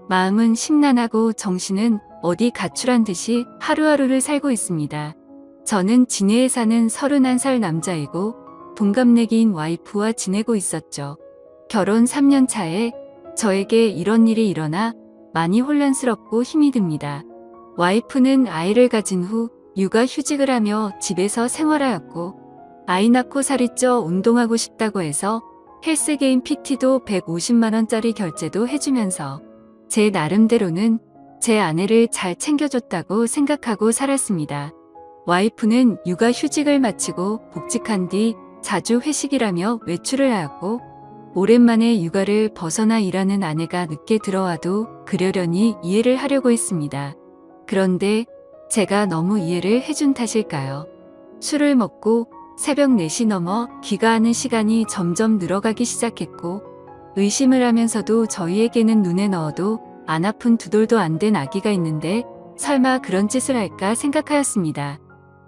마음은 심란하고 정신은 어디 가출한 듯이 하루하루를 살고 있습니다. 저는 진해에 사는 31살 남자이고 동갑내기인 와이프와 지내고 있었죠. 결혼 3년 차에 저에게 이런 일이 일어나 많이 혼란스럽고 힘이 듭니다. 와이프는 아이를 가진 후 육아 휴직을 하며 집에서 생활하였고 아이 낳고 살이 쪄 운동하고 싶다고 해서 헬스게임 PT도 150만원짜리 결제도 해주면서 제 나름대로는 제 아내를 잘 챙겨줬다고 생각하고 살았습니다. 와이프는 육아 휴직을 마치고 복직한 뒤 자주 회식이라며 외출을 하였고 오랜만에 육아를 벗어나 일하는 아내가 늦게 들어와도 그러려니 이해를 하려고 했습니다. 그런데 제가 너무 이해를 해준 탓일까요? 술을 먹고 새벽 4시 넘어 귀가하는 시간이 점점 늘어가기 시작했고 의심을 하면서도 저희에게는 눈에 넣어도 안 아픈 2돌도 안 된 아기가 있는데 설마 그런 짓을 할까 생각하였습니다.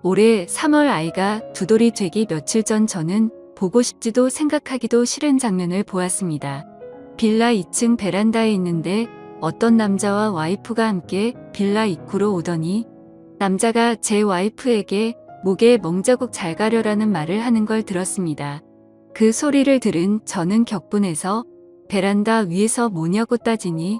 올해 3월 아이가 2돌이 되기 며칠 전 저는 보고 싶지도 생각하기도 싫은 장면을 보았습니다. 빌라 2층 베란다에 있는데 어떤 남자와 와이프가 함께 빌라 입구로 오더니 남자가 제 와이프에게 목에 멍자국 잘 가려라는 말을 하는 걸 들었습니다. 그 소리를 들은 저는 격분해서 베란다 위에서 뭐냐고 따지니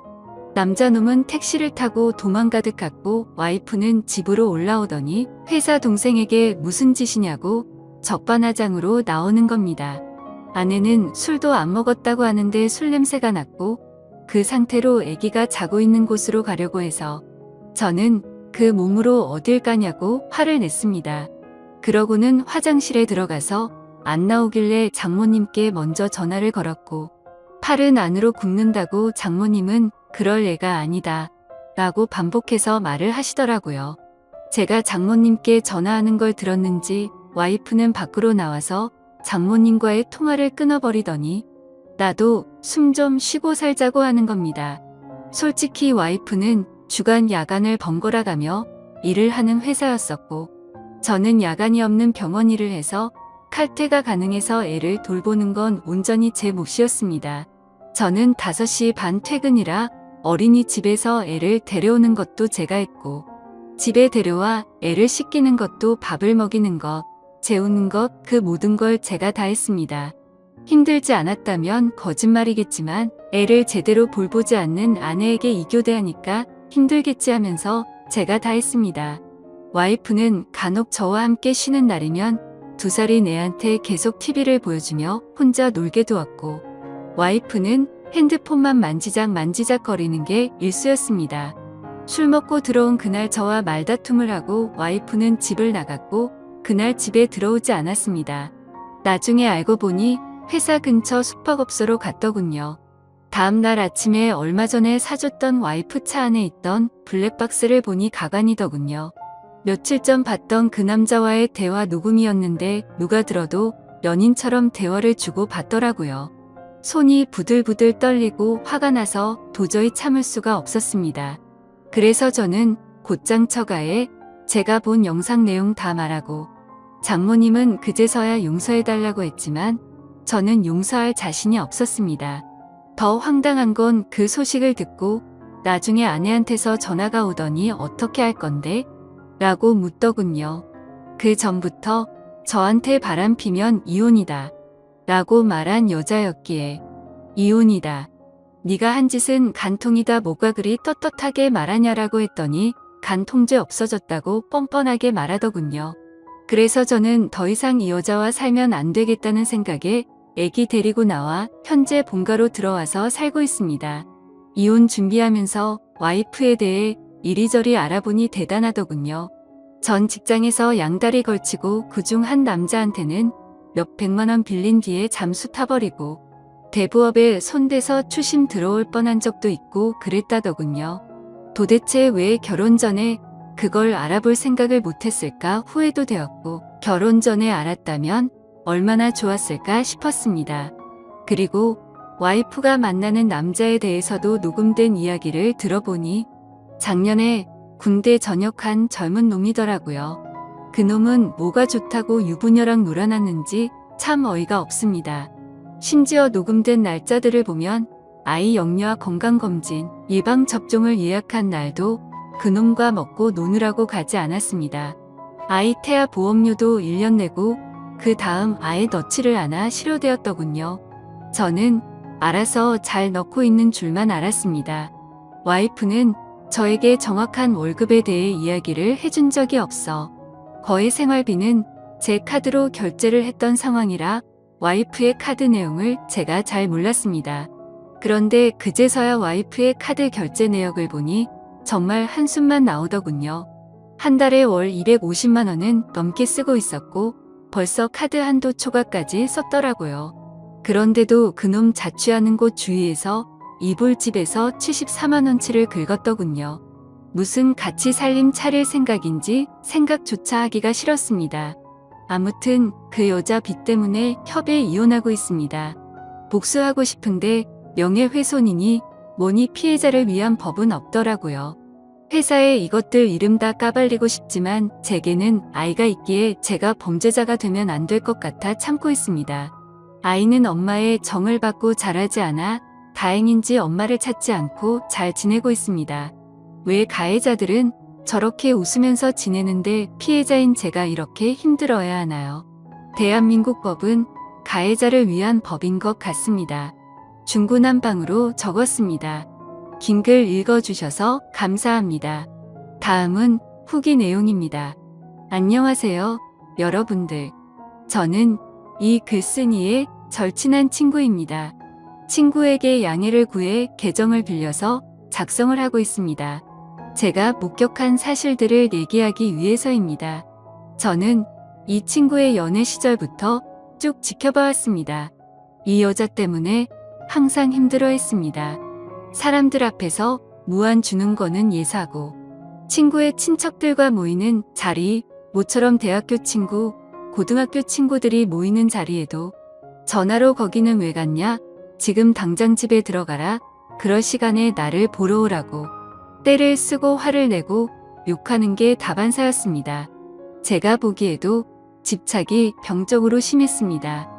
남자놈은 택시를 타고 도망가듯 갔고 와이프는 집으로 올라오더니 회사 동생에게 무슨 짓이냐고 적반하장으로 나오는 겁니다. 아내는 술도 안 먹었다고 하는데 술 냄새가 났고 그 상태로 아기가 자고 있는 곳으로 가려고 해서 저는 그 몸으로 어딜 가냐고 화를 냈습니다. 그러고는 화장실에 들어가서 안 나오길래 장모님께 먼저 전화를 걸었고 팔은 안으로 굽는다고 장모님은 그럴 애가 아니다 라고 반복해서 말을 하시더라고요. 제가 장모님께 전화하는 걸 들었는지 와이프는 밖으로 나와서 장모님과의 통화를 끊어버리더니 나도 숨 좀 쉬고 살자고 하는 겁니다. 솔직히 와이프는 주간 야간을 번갈아 가며 일을 하는 회사였었고 저는 야간이 없는 병원 일을 해서 칼퇴가 가능해서 애를 돌보는 건 온전히 제 몫이었습니다. 저는 5시 반 퇴근이라 어린이집에서 애를 데려오는 것도 제가 했고 집에 데려와 애를 씻기는 것도 밥을 먹이는 것, 재우는 것 그 모든 걸 제가 다 했습니다. 힘들지 않았다면 거짓말이겠지만 애를 제대로 볼보지 않는 아내에게 이교대하니까 힘들겠지 하면서 제가 다 했습니다. 와이프는 간혹 저와 함께 쉬는 날이면 2살인 애한테 계속 TV를 보여주며 혼자 놀게 두었고 와이프는 핸드폰만 만지작 거리는 게 일쑤였습니다. 술 먹고 들어온 그날 저와 말다툼을 하고 와이프는 집을 나갔고 그날 집에 들어오지 않았습니다. 나중에 알고 보니 회사 근처 숙박업소로 갔더군요. 다음날 아침에 얼마 전에 사줬던 와이프 차 안에 있던 블랙박스를 보니 가관이더군요. 며칠 전 봤던 그 남자와의 대화 녹음이었는데 누가 들어도 연인처럼 대화를 주고 받더라고요. 손이 부들부들 떨리고 화가 나서 도저히 참을 수가 없었습니다. 그래서 저는 곧장 처가에 제가 본 영상 내용 다 말하고 장모님은 그제서야 용서해달라고 했지만 저는 용서할 자신이 없었습니다. 더 황당한 건 그 소식을 듣고 나중에 아내한테서 전화가 오더니 어떻게 할 건데? 라고 묻더군요. 그 전부터 저한테 바람 피면 이혼이다 라고 말한 여자였기에 이혼이다. 네가 한 짓은 간통이다 뭐가 그리 떳떳하게 말하냐라고 했더니 간통죄 없어졌다고 뻔뻔하게 말하더군요. 그래서 저는 더 이상 이 여자와 살면 안 되겠다는 생각에 애기 데리고 나와 현재 본가로 들어와서 살고 있습니다. 이혼 준비하면서 와이프에 대해 이리저리 알아보니 대단하더군요. 전 직장에서 양다리 걸치고 그중 한 남자한테는 몇 백만 원 빌린 뒤에 잠수 타버리고 대부업에 손대서 추심 들어올 뻔한 적도 있고 그랬다더군요. 도대체 왜 결혼 전에 그걸 알아볼 생각을 못했을까 후회도 되었고 결혼 전에 알았다면 얼마나 좋았을까 싶었습니다. 그리고 와이프가 만나는 남자에 대해서도 녹음된 이야기를 들어보니 작년에 군대 전역한 젊은 놈이더라고요. 그놈은 뭐가 좋다고 유부녀랑 놀아났는지 참 어이가 없습니다. 심지어 녹음된 날짜들을 보면 아이 영유아 건강검진, 예방접종을 예약한 날도 그놈과 먹고 노느라고 가지 않았습니다. 아이 태아 보험료도 1년 내고 그 다음 아예 넣지를 않아 실효되었더군요. 저는 알아서 잘 넣고 있는 줄만 알았습니다. 와이프는 저에게 정확한 월급에 대해 이야기를 해준 적이 없어 거의 생활비는 제 카드로 결제를 했던 상황이라 와이프의 카드 내용을 제가 잘 몰랐습니다. 그런데 그제서야 와이프의 카드 결제 내역을 보니 정말 한숨만 나오더군요. 한 달에 월 250만 원은 넘게 쓰고 있었고 벌써 카드 한도 초과까지 썼더라고요. 그런데도 그놈 자취하는 곳 주위에서 이불집에서 74만 원치를 긁었더군요. 무슨 같이 살림 차릴 생각인지 생각조차 하기가 싫었습니다. 아무튼 그 여자 빚 때문에 협에 이혼하고 있습니다. 복수하고 싶은데 명예훼손이니 뭐니 피해자를 위한 법은 없더라고요. 회사에 이것들 이름 다 까발리고 싶지만 제게는 아이가 있기에 제가 범죄자가 되면 안 될 것 같아 참고 있습니다. 아이는 엄마의 정을 받고 자라지 않아 다행인지 엄마를 찾지 않고 잘 지내고 있습니다. 왜 가해자들은 저렇게 웃으면서 지내는데 피해자인 제가 이렇게 힘들어야 하나요? 대한민국 법은 가해자를 위한 법인 것 같습니다. 중구난방으로 적었습니다. 긴 글 읽어주셔서 감사합니다. 다음은 후기 내용입니다. 안녕하세요, 여러분들. 저는 이 글쓴이의 절친한 친구입니다. 친구에게 양해를 구해 계정을 빌려서 작성을 하고 있습니다. 제가 목격한 사실들을 얘기하기 위해서입니다. 저는 이 친구의 연애 시절부터 쭉 지켜봐왔습니다. 이 여자 때문에 항상 힘들어했습니다. 사람들 앞에서 무안 주는 거는 예사고, 친구의 친척들과 모이는 자리, 모처럼 대학교 친구, 고등학교 친구들이 모이는 자리에도 전화로 거기는 왜 갔냐? 지금 당장 집에 들어가라. 그럴 시간에 나를 보러 오라고 때를 쓰고 화를 내고 욕하는 게 다반사였습니다. 제가 보기에도 집착이 병적으로 심했습니다.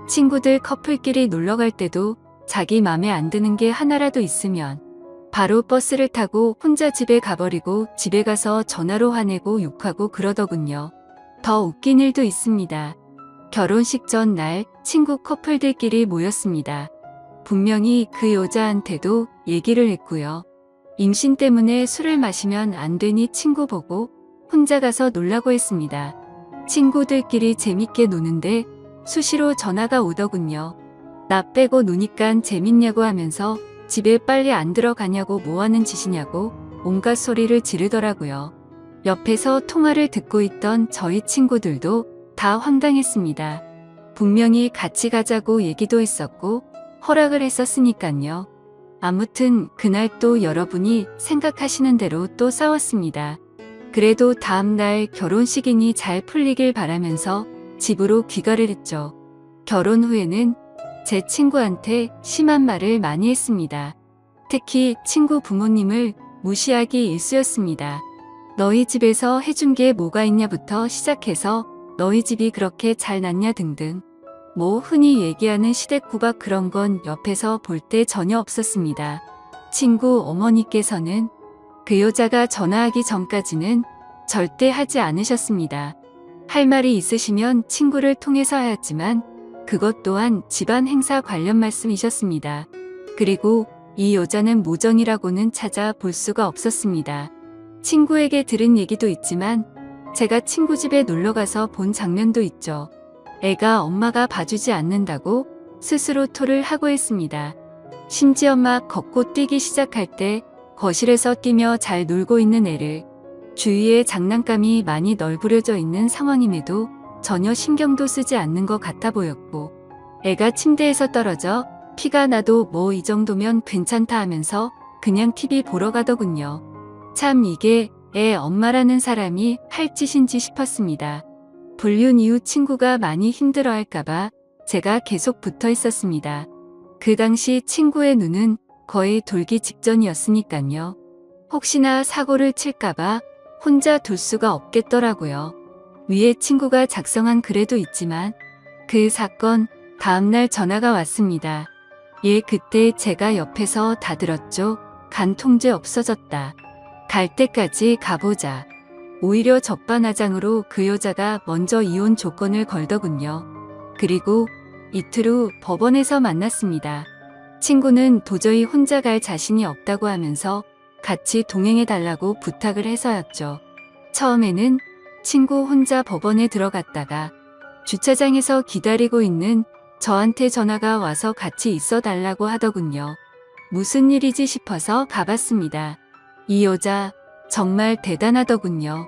친구들 커플끼리 놀러갈 때도 자기 맘에 안 드는 게 하나라도 있으면 바로 버스를 타고 혼자 집에 가버리고 집에 가서 전화로 화내고 욕하고 그러더군요. 더 웃긴 일도 있습니다. 결혼식 전날 친구 커플들끼리 모였습니다. 분명히 그 여자한테도 얘기를 했고요. 임신 때문에 술을 마시면 안 되니 친구 보고 혼자 가서 놀라고 했습니다. 친구들끼리 재밌게 노는데 수시로 전화가 오더군요. 나 빼고 노니깐 재밌냐고 하면서 집에 빨리 안 들어가냐고 뭐하는 짓이냐고 온갖 소리를 지르더라고요. 옆에서 통화를 듣고 있던 저희 친구들도 다 황당했습니다. 분명히 같이 가자고 얘기도 했었고 허락을 했었으니깐요. 아무튼 그날 또 여러분이 생각하시는 대로 또 싸웠습니다. 그래도 다음날 결혼식이니 잘 풀리길 바라면서 집으로 귀가를 했죠. 결혼 후에는 제 친구한테 심한 말을 많이 했습니다. 특히 친구 부모님을 무시하기 일쑤였습니다. 너희 집에서 해준 게 뭐가 있냐부터 시작해서 너희 집이 그렇게 잘났냐 등등. 뭐 흔히 얘기하는 시댁구박 그런 건 옆에서 볼 때 전혀 없었습니다. 친구 어머니께서는 그 여자가 전화하기 전까지는 절대 하지 않으셨습니다. 할 말이 있으시면 친구를 통해서 하였지만 그것 또한 집안 행사 관련 말씀이셨습니다. 그리고 이 여자는 모정이라고는 찾아볼 수가 없었습니다. 친구에게 들은 얘기도 있지만 제가 친구 집에 놀러가서 본 장면도 있죠. 애가 엄마가 봐주지 않는다고 스스로 토를 하고 했습니다. 심지어 막 걷고 뛰기 시작할 때 거실에서 뛰며 잘 놀고 있는 애를 주위에 장난감이 많이 널브러져 있는 상황임에도 전혀 신경도 쓰지 않는 것 같아 보였고, 애가 침대에서 떨어져 피가 나도 뭐 이 정도면 괜찮다 하면서 그냥 TV 보러 가더군요. 참 이게 애 엄마라는 사람이 할 짓인지 싶었습니다. 불륜 이후 친구가 많이 힘들어할까봐 제가 계속 붙어 있었습니다. 그 당시 친구의 눈은 거의 돌기 직전이었으니깐요. 혹시나 사고를 칠까봐 혼자 둘 수가 없겠더라고요. 위에 친구가 작성한 글에도 있지만 그 사건 다음날 전화가 왔습니다. 그때 제가 옆에서 다 들었죠. 간 통제 없어졌다. 갈 때까지 가보자. 오히려 적반하장으로 그 여자가 먼저 이혼 조건을 걸더군요. 그리고 이틀 후 법원에서 만났습니다. 친구는 도저히 혼자 갈 자신이 없다고 하면서 같이 동행해달라고 부탁을 해서였죠. 처음에는 친구 혼자 법원에 들어갔다가 주차장에서 기다리고 있는 저한테 전화가 와서 같이 있어 달라고 하더군요. 무슨 일이지 싶어서 가봤습니다. 이 여자 정말 대단하더군요.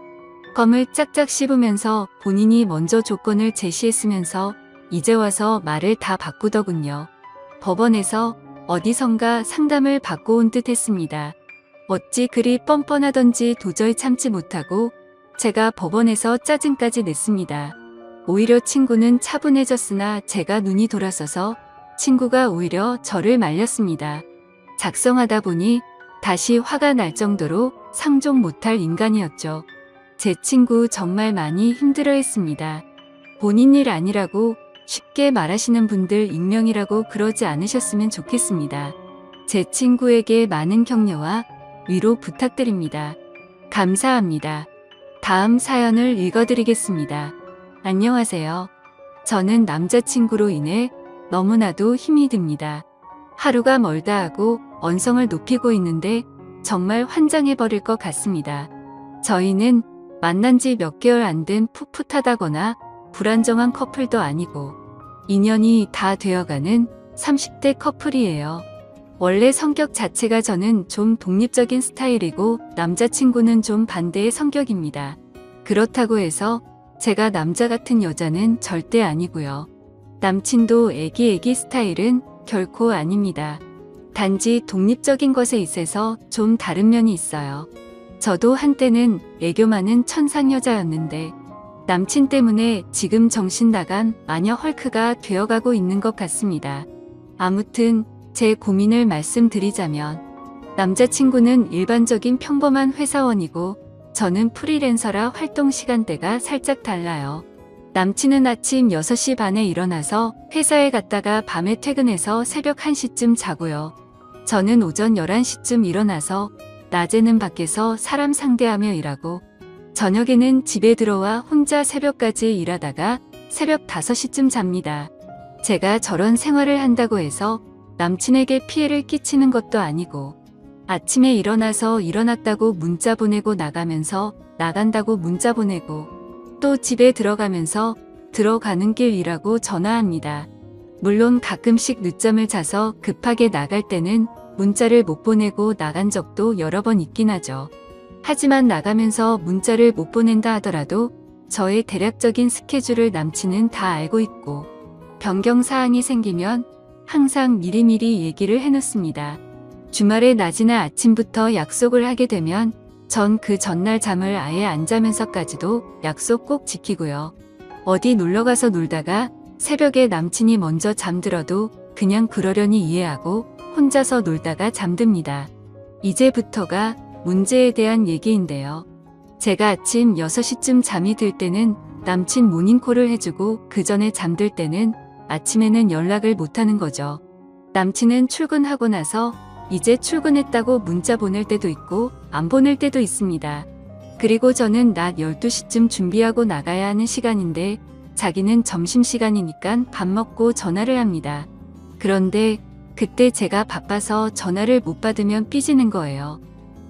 껌을 짝짝 씹으면서 본인이 먼저 조건을 제시했으면서 이제 와서 말을 다 바꾸더군요. 법원에서 어디선가 상담을 받고 온 듯 했습니다. 어찌 그리 뻔뻔하던지 도저히 참지 못하고 제가 법원에서 짜증까지 냈습니다. 오히려 친구는 차분해졌으나 제가 눈이 돌아서서 친구가 오히려 저를 말렸습니다. 작성하다 보니 다시 화가 날 정도로 상종 못할 인간이었죠. 제 친구 정말 많이 힘들어했습니다. 본인 일 아니라고 쉽게 말하시는 분들 익명이라고 그러지 않으셨으면 좋겠습니다. 제 친구에게 많은 격려와 위로 부탁드립니다. 감사합니다. 다음 사연을 읽어드리겠습니다. 안녕하세요. 저는 남자친구로 인해 너무나도 힘이 듭니다. 하루가 멀다 하고 언성을 높이고 있는데 정말 환장해버릴 것 같습니다. 저희는 만난 지 몇 개월 안 된 풋풋하다거나 불안정한 커플도 아니고 인연이 다 되어가는 30대 커플이에요. 원래 성격 자체가 저는 좀 독립적인 스타일이고 남자친구는 좀 반대의 성격입니다. 그렇다고 해서 제가 남자 같은 여자는 절대 아니고요. 남친도 애기 스타일은 결코 아닙니다. 단지 독립적인 것에 있어서 좀 다른 면이 있어요. 저도 한때는 애교 많은 천상 여자였는데 남친 때문에 지금 정신 나간 마녀 헐크가 되어가고 있는 것 같습니다. 아무튼 제 고민을 말씀드리자면 남자친구는 일반적인 평범한 회사원이고 저는 프리랜서라 활동 시간대가 살짝 달라요. 남친은 아침 6시 반에 일어나서 회사에 갔다가 밤에 퇴근해서 새벽 1시쯤 자고요. 저는 오전 11시쯤 일어나서 낮에는 밖에서 사람 상대하며 일하고 저녁에는 집에 들어와 혼자 새벽까지 일하다가 새벽 5시쯤 잡니다. 제가 저런 생활을 한다고 해서 남친에게 피해를 끼치는 것도 아니고 아침에 일어나서 일어났다고 문자 보내고 나가면서 나간다고 문자 보내고 또 집에 들어가면서 들어가는 길 일하고 전화합니다. 물론 가끔씩 늦잠을 자서 급하게 나갈 때는 문자를 못 보내고 나간 적도 여러 번 있긴 하죠. 하지만 나가면서 문자를 못 보낸다 하더라도 저의 대략적인 스케줄을 남친은 다 알고 있고 변경사항이 생기면 항상 미리미리 얘기를 해놓습니다. 주말에 낮이나 아침부터 약속을 하게 되면 전 그 전날 잠을 아예 안 자면서까지도 약속 꼭 지키고요. 어디 놀러가서 놀다가 새벽에 남친이 먼저 잠들어도 그냥 그러려니 이해하고 혼자서 놀다가 잠듭니다. 이제부터가 문제에 대한 얘기인데요. 제가 아침 6시쯤 잠이 들 때는 남친 모닝콜을 해주고 그 전에 잠들 때는 아침에는 연락을 못하는 거죠. 남친은 출근하고 나서 이제 출근했다고 문자 보낼 때도 있고 안 보낼 때도 있습니다. 그리고 저는 낮 12시쯤 준비하고 나가야 하는 시간인데 자기는 점심시간이니까 밥 먹고 전화를 합니다. 그런데 그때 제가 바빠서 전화를 못 받으면 삐지는 거예요.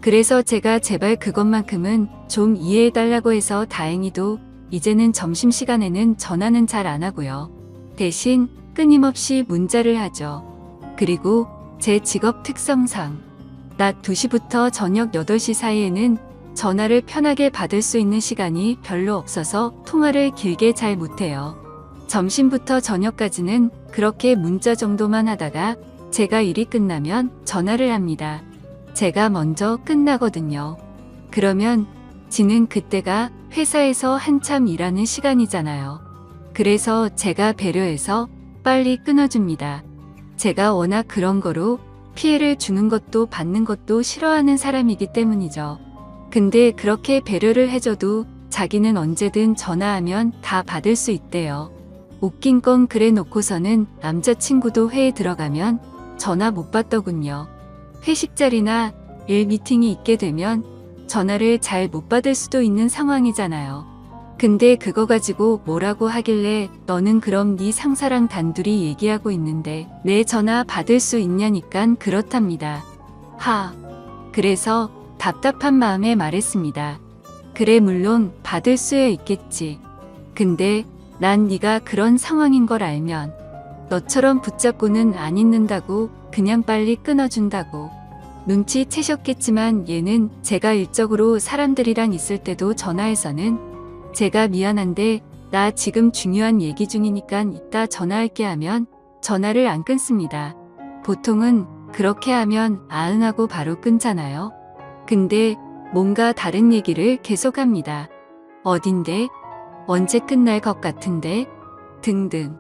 그래서 제가 제발 그것만큼은 좀 이해해달라고 해서 다행히도 이제는 점심시간에는 전화는 잘 안 하고요. 대신 끊임없이 문자를 하죠. 그리고 제 직업 특성상 낮 2시부터 저녁 8시 사이에는 전화를 편하게 받을 수 있는 시간이 별로 없어서 통화를 길게 잘 못해요. 점심부터 저녁까지는 그렇게 문자 정도만 하다가 제가 일이 끝나면 전화를 합니다. 제가 먼저 끝나거든요. 그러면 지는 그때가 회사에서 한참 일하는 시간이잖아요. 그래서 제가 배려해서 빨리 끊어줍니다. 제가 워낙 그런 거로 피해를 주는 것도 받는 것도 싫어하는 사람이기 때문이죠. 근데 그렇게 배려를 해줘도 자기는 언제든 전화하면 다 받을 수 있대요. 웃긴 건 그래 놓고서는 남자친구도 회에 들어가면 전화 못 받더군요. 회식 자리나 일 미팅이 있게 되면 전화를 잘 못 받을 수도 있는 상황이잖아요. 근데 그거 가지고 뭐라고 하길래 너는 그럼 네 상사랑 단둘이 얘기하고 있는데 내 전화 받을 수 있냐니깐 그렇답니다. 그래서 답답한 마음에 말했습니다. 그래 물론 받을 수야 있겠지. 근데 난 네가 그런 상황인 걸 알면 너처럼 붙잡고는 안 있는다고 그냥 빨리 끊어준다고. 눈치채셨겠지만 얘는 제가 일적으로 사람들이랑 있을 때도 전화해서는 제가 미안한데 나 지금 중요한 얘기 중이니까 이따 전화할게 하면 전화를 안 끊습니다. 보통은 그렇게 하면 아응하고 바로 끊잖아요. 근데 뭔가 다른 얘기를 계속합니다. 어딘데? 언제 끝날 것 같은데? 등등.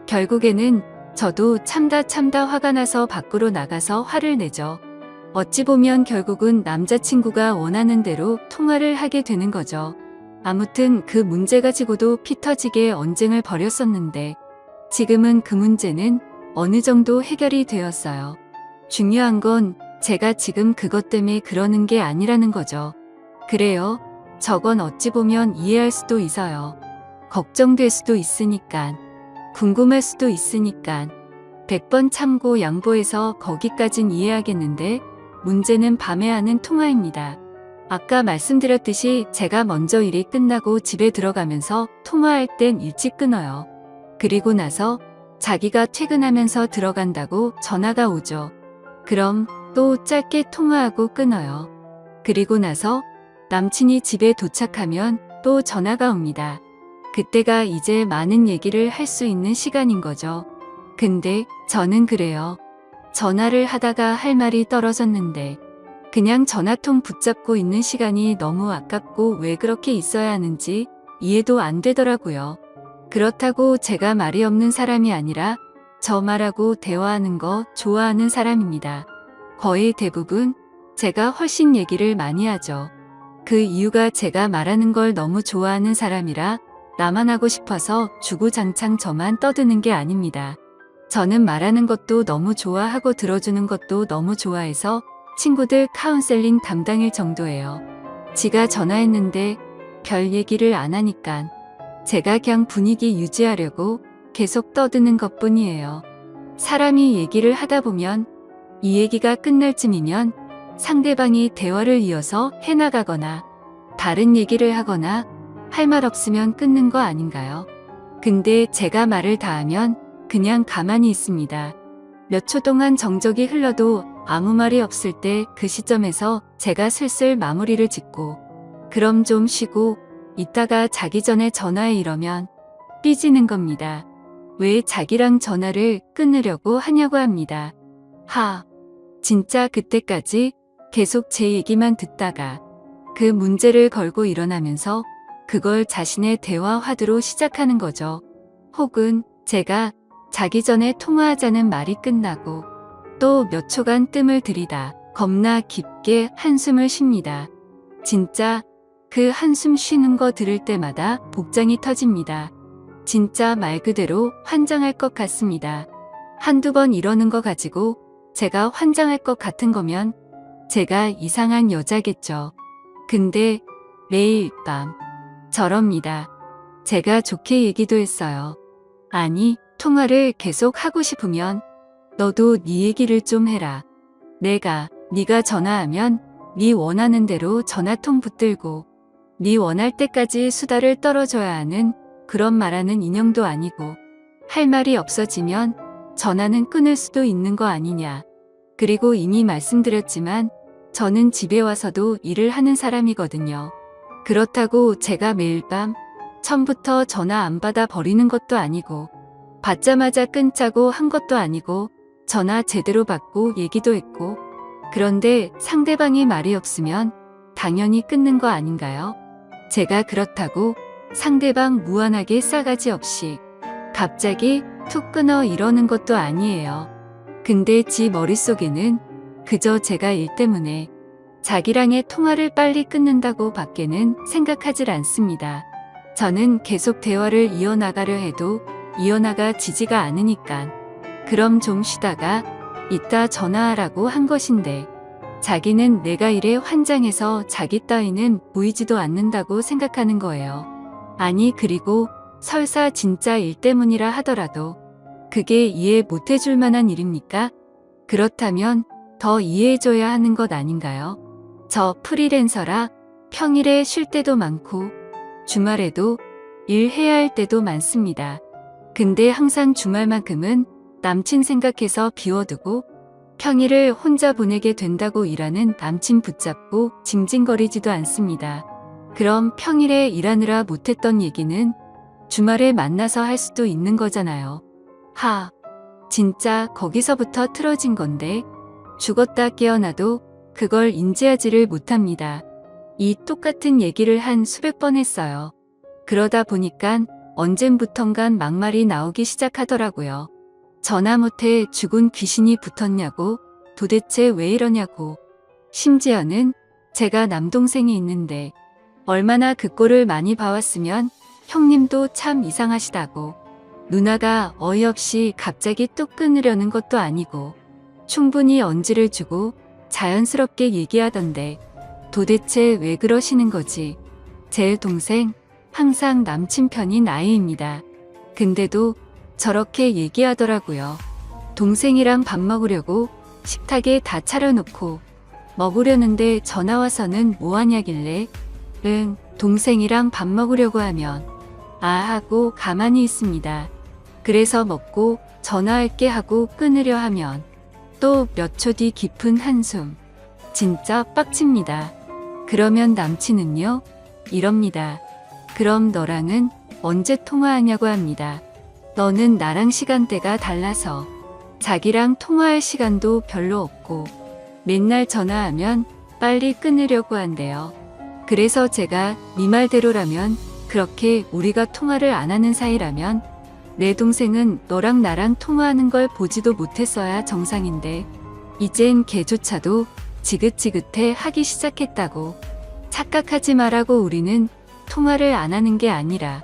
결국에는 저도 참다 화가 나서 밖으로 나가서 화를 내죠. 어찌 보면 결국은 남자친구가 원하는 대로 통화를 하게 되는 거죠. 아무튼 그 문제 가지고도 피 터지게 언쟁을 벌였었는데 지금은 그 문제는 어느 정도 해결이 되었어요. 중요한 건 제가 지금 그것 때문에 그러는 게 아니라는 거죠. 그래요. 저건 어찌 보면 이해할 수도 있어요. 걱정될 수도 있으니까. 궁금할 수도 있으니까. 100번 참고 양보해서 거기까진 이해하겠는데 문제는 밤에 하는 통화입니다. 아까 말씀드렸듯이 제가 먼저 일이 끝나고 집에 들어가면서 통화할 땐 일찍 끊어요. 그리고 나서 자기가 퇴근하면서 들어간다고 전화가 오죠. 그럼 또 짧게 통화하고 끊어요. 그리고 나서 남친이 집에 도착하면 또 전화가 옵니다. 그때가 이제 많은 얘기를 할 수 있는 시간인 거죠. 근데 저는 그래요. 전화를 하다가 할 말이 떨어졌는데 그냥 전화통 붙잡고 있는 시간이 너무 아깝고 왜 그렇게 있어야 하는지 이해도 안 되더라고요. 그렇다고 제가 말이 없는 사람이 아니라 저 말하고 대화하는 거 좋아하는 사람입니다. 거의 대부분 제가 훨씬 얘기를 많이 하죠. 그 이유가 제가 말하는 걸 너무 좋아하는 사람이라 나만 하고 싶어서 주구장창 저만 떠드는 게 아닙니다. 저는 말하는 것도 너무 좋아하고 들어주는 것도 너무 좋아해서 친구들 카운셀링 담당일 정도예요. 지가 전화했는데 별 얘기를 안 하니까 제가 그냥 분위기 유지하려고 계속 떠드는 것뿐이에요. 사람이 얘기를 하다 보면 이 얘기가 끝날 쯤이면 상대방이 대화를 이어서 해나가거나 다른 얘기를 하거나 할 말 없으면 끊는 거 아닌가요? 근데 제가 말을 다 하면 그냥 가만히 있습니다. 몇 초 동안 정적이 흘러도 아무 말이 없을 때 그 시점에서 제가 슬슬 마무리를 짓고 그럼 좀 쉬고 이따가 자기 전에 전화해 이러면 삐지는 겁니다. 왜 자기랑 전화를 끊으려고 하냐고 합니다. 진짜 그때까지 계속 제 얘기만 듣다가 그 문제를 걸고 일어나면서 그걸 자신의 대화 화두로 시작하는 거죠. 혹은 제가 자기 전에 통화하자는 말이 끝나고 또 몇 초간 뜸을 들이다 겁나 깊게 한숨을 쉽니다. 진짜 그 한숨 쉬는 거 들을 때마다 복장이 터집니다. 진짜 말 그대로 환장할 것 같습니다. 한두 번 이러는 거 가지고 제가 환장할 것 같은 거면 제가 이상한 여자겠죠. 근데 매일 밤 저럽니다. 제가 좋게 얘기도 했어요. 아니, 통화를 계속 하고 싶으면 너도 네 얘기를 좀 해라. 네가 전화하면 네 원하는 대로 전화통 붙들고 네 원할 때까지 수다를 떨어줘야 하는 그런 말하는 인형도 아니고 할 말이 없어지면 전화는 끊을 수도 있는 거 아니냐. 그리고 이미 말씀드렸지만 저는 집에 와서도 일을 하는 사람이거든요. 그렇다고 제가 매일 밤 처음부터 전화 안 받아 버리는 것도 아니고 받자마자 끊자고 한 것도 아니고 전화 제대로 받고 얘기도 했고 그런데 상대방이 말이 없으면 당연히 끊는 거 아닌가요? 제가 그렇다고 상대방 무한하게 싸가지 없이 갑자기 툭 끊어 이러는 것도 아니에요. 근데 지 머릿속에는 그저 제가 일 때문에 자기랑의 통화를 빨리 끊는다고 밖에는 생각하질 않습니다. 저는 계속 대화를 이어나가려 해도 이어나가지지가 않으니까 그럼 좀 쉬다가 이따 전화하라고 한 것인데 자기는 내가 일에 환장해서 자기 따위는 보이지도 않는다고 생각하는 거예요. 아니 그리고 설사 진짜 일 때문이라 하더라도 그게 이해 못 해줄 만한 일입니까? 그렇다면 더 이해해줘야 하는 것 아닌가요? 저 프리랜서라 평일에 쉴 때도 많고 주말에도 일해야 할 때도 많습니다. 근데 항상 주말만큼은 남친 생각해서 비워두고 평일을 혼자 보내게 된다고 일하는 남친 붙잡고 징징거리지도 않습니다. 그럼 평일에 일하느라 못했던 얘기는 주말에 만나서 할 수도 있는 거잖아요. 하, 진짜 거기서부터 틀어진 건데 죽었다 깨어나도 그걸 인지하지를 못합니다. 이 똑같은 얘기를 한 수백 번 했어요. 그러다 보니까 언젠부턴간 막말이 나오기 시작하더라고요. 전화 못해 죽은 귀신이 붙었냐고, 도대체 왜 이러냐고. 심지어는 제가 남동생이 있는데 얼마나 그 꼴을 많이 봐왔으면 형님도 참 이상하시다고. 누나가 어이없이 갑자기 뚝 끊으려는 것도 아니고 충분히 언지를 주고 자연스럽게 얘기하던데 도대체 왜 그러시는 거지? 제 동생 항상 남친 편인 아이입니다. 근데도 저렇게 얘기하더라고요. 동생이랑 밥 먹으려고 식탁에 다 차려놓고 먹으려는데 전화 와서는 뭐 하냐길래 응, 동생이랑 밥 먹으려고 하면 아 하고 가만히 있습니다. 그래서 먹고 전화할게 하고 끊으려 하면 또 몇 초 뒤 깊은 한숨. 진짜 빡칩니다. 그러면 남친은요? 이럽니다. 그럼 너랑은 언제 통화하냐고 합니다. 너는 나랑 시간대가 달라서 자기랑 통화할 시간도 별로 없고 맨날 전화하면 빨리 끊으려고 한대요. 그래서 제가 네 말대로라면 그렇게 우리가 통화를 안 하는 사이라면 내 동생은 너랑 나랑 통화하는 걸 보지도 못했어야 정상인데 이젠 걔조차도 지긋지긋해 하기 시작했다고. 착각하지 말라고. 우리는 통화를 안 하는 게 아니라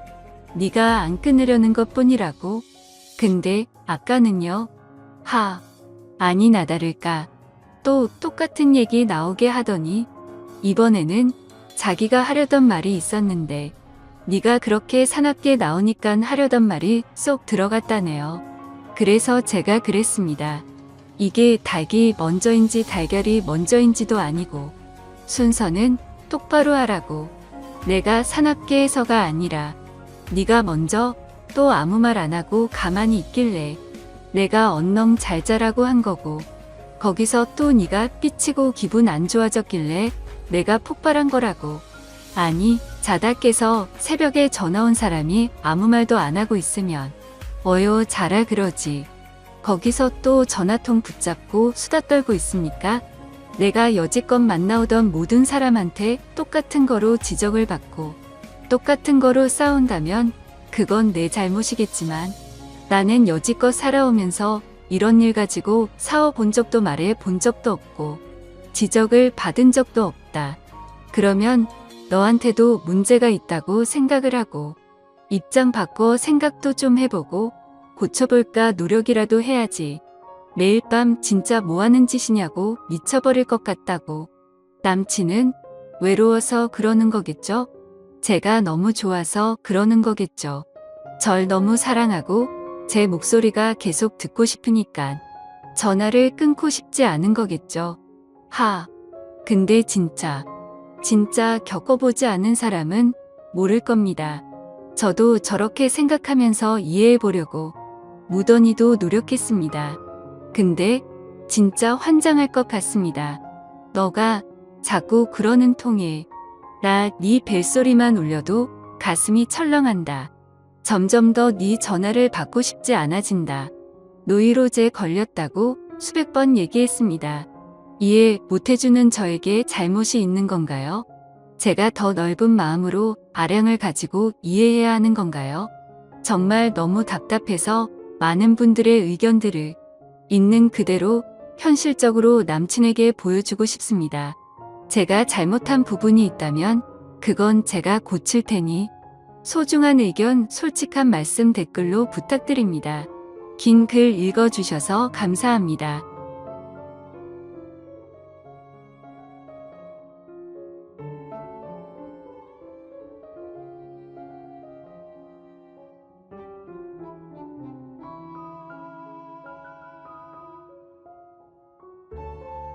네가 안 끊으려는 것뿐이라고. 근데 아까는요. 하, 아니나 다를까 또 똑같은 얘기 나오게 하더니 이번에는 자기가 하려던 말이 있었는데 네가 그렇게 사납게 나오니깐 하려던 말이 쏙 들어갔다네요. 그래서 제가 그랬습니다. 이게 닭이 먼저인지 달걀이 먼저인지도 아니고 순서는 똑바로 하라고. 내가 사납게 해서가 아니라 네가 먼저 또 아무 말 안 하고 가만히 있길래 내가 언능 잘 자라고 한 거고 거기서 또 네가 삐치고 기분 안 좋아졌길래 내가 폭발한 거라고. 아니 자다 깨서 새벽에 전화 온 사람이 아무 말도 안 하고 있으면 어여 자라 그러지. 거기서 또 전화통 붙잡고 수다 떨고 있습니까? 내가 여지껏 만나오던 모든 사람한테 똑같은 거로 지적을 받고 똑같은 거로 싸운다면 그건 내 잘못이겠지만 나는 여지껏 살아오면서 이런 일 가지고 싸워본 적도 말해 본 적도 없고 지적을 받은 적도 없다. 그러면 너한테도 문제가 있다고 생각을 하고 입장 바꿔 생각도 좀 해보고 고쳐볼까 노력이라도 해야지. 매일 밤 진짜 뭐하는 짓이냐고 미쳐버릴 것 같다고. 남친은 외로워서 그러는 거겠죠? 제가 너무 좋아서 그러는 거겠죠. 절 너무 사랑하고 제 목소리가 계속 듣고 싶으니까 전화를 끊고 싶지 않은 거겠죠. 하, 근데 진짜 겪어보지 않은 사람은 모를 겁니다. 저도 저렇게 생각하면서 이해해보려고 무던히도 노력했습니다. 근데 진짜 환장할 것 같습니다. 너가 자꾸 그러는 통에 나 네 벨소리만 울려도 가슴이 철렁한다. 점점 더 네 전화를 받고 싶지 않아진다. 노이로제 걸렸다고 수백 번 얘기했습니다. 이해 못해주는 저에게 잘못이 있는 건가요? 제가 더 넓은 마음으로 아량을 가지고 이해해야 하는 건가요? 정말 너무 답답해서 많은 분들의 의견들을 있는 그대로 현실적으로 남친에게 보여주고 싶습니다. 제가 잘못한 부분이 있다면 그건 제가 고칠 테니 소중한 의견, 솔직한 말씀 댓글로 부탁드립니다. 긴 글 읽어주셔서 감사합니다.